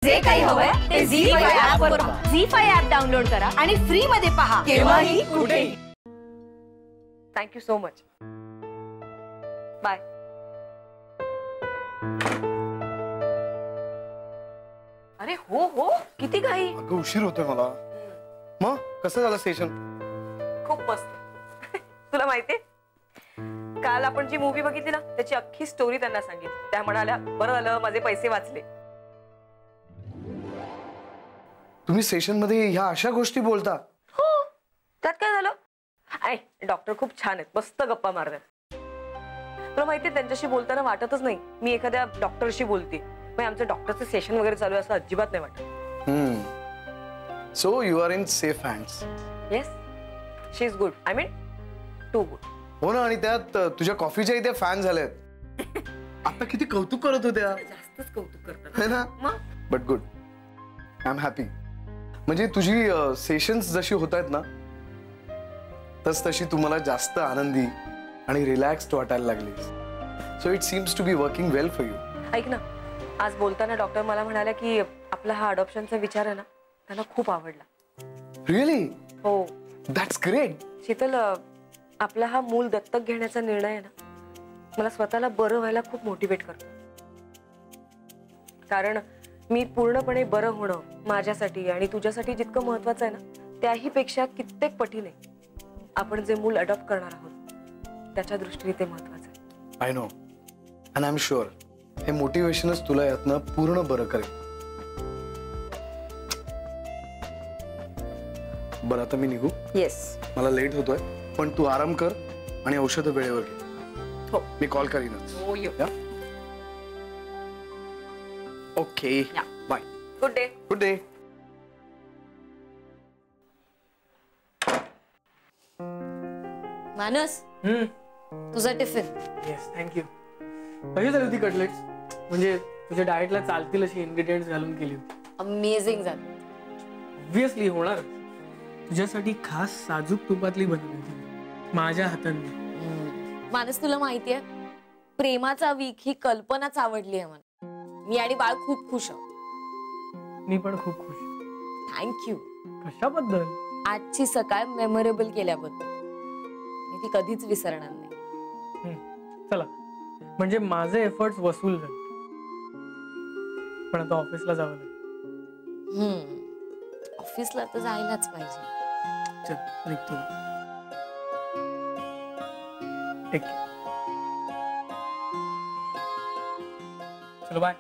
जे काही हवंय ते झी5 ऍप वर पहा. झी5 ऍप डाउनलोड करा आणि फ्री मध्ये पहा केव्हाही कुठेही. Thank you so much. बाय. अरे हो हो, किती घाई. अगं उशीर होतोय मला. मग कसं झालं सेशन? खूप मस्त. तुला माहितीये, काल आपण जी मूवी बघितली ना त्याची अख्खी स्टोरी त्यांना सांगितली. त्या म्हणाल्या बरं झालं माझे पैसे वाचले. तुम्ही सेशन मध्ये ह्या अशा गोष्टी बोलता? हो, त्यात काय झालं. डॉक्टर खूप छान आहेत, मस्त गप्पा मारतात. तुला माहितीये त्यांच्याशी बोलताना वाटतच नाही मी एखाद्या डॉक्टरशी बोलते. आमचं डॉक्टरचं सेशन वगैरे चालू आहे असं अजिबात नाही वाटत. So you are in safe hands. Yes, she is good. I mean too good. हो ना, आणि त्यात तुझ्या कॉफीच्या इथे फॅन झालेत. आता किती कौतुक करत होत्या. जास्तच कौतुक करतात है ना. But good, I am happy. म्हणजे तुझी सेशन्स जशी होत आहेत ना तशी तुम्हाला जास्त आनंदी आणि रिलॅक्स्ड वाटायला लागली. So it seems to be working well for you. ऐक ना, आज बोलताना डॉक्टर मला म्हणाल्या की आपला हा अडॉप्शनचा विचार आहे ना त्यांना खूप आवडला. रिअली? हो. That's great. शीतल, आपला हा मूल दत्तक घेण्याचा निर्णय आहे ना मला स्वतःला बरं व्हायला खूप मोटिवेट करतो. कारण मी पूर्णपणे बरं होणं माझ्यासाठी आणि तुझ्यासाठी जितकं महत्वाचं आहे ना त्याही पेक्षा कित्येक पटीने आपण जे मूल अडॉप्ट करणार आहोत त्याच्या दृष्टीने ते महत्वाचं आहे. I know and I am sure हे मोटिवेशनच तुला यातनं पूर्ण बरं करेल. बरं आता मी निघू? येस. मला लेट होतोय, पण तू आराम कर आणि औषधं वेळेवर घे. हो, मी कॉल करीनच. हो, ये. Okay, bye. Good day. Good day. Manas, तुझा टिफिन. Yes, thank you. कशी झाली होती कटलेट्स? म्हणजे तुझ्या डाएटला चालतील अशी इन्ग्रेडियंट्स घालून केली होती. अमेझिंग झाली. ऑब्व्हियसली होणार. तुझ्यासाठी खास साजूक तुपातली बनवली होती माझ्या हातांनी. मानस, तुला माहितीये प्रेमाचा वीक ही कल्पनाच आवडली आहे मला. मी आणि बाळ खूप खुश आहोत. मी पण खूप खुश. थँक्यू. कशाबद्दल? आजची सकाळ मेमोरेबल केल्याबद्दल. मी ती कधीच विसरणार नाही. चला, म्हणजे माझे एफर्ट्स वसूल झाले. पण आता ऑफिसला जावं लागेल. ऑफिसला तर जायलाच पाहिजे. चल निघतो. चलो बाय.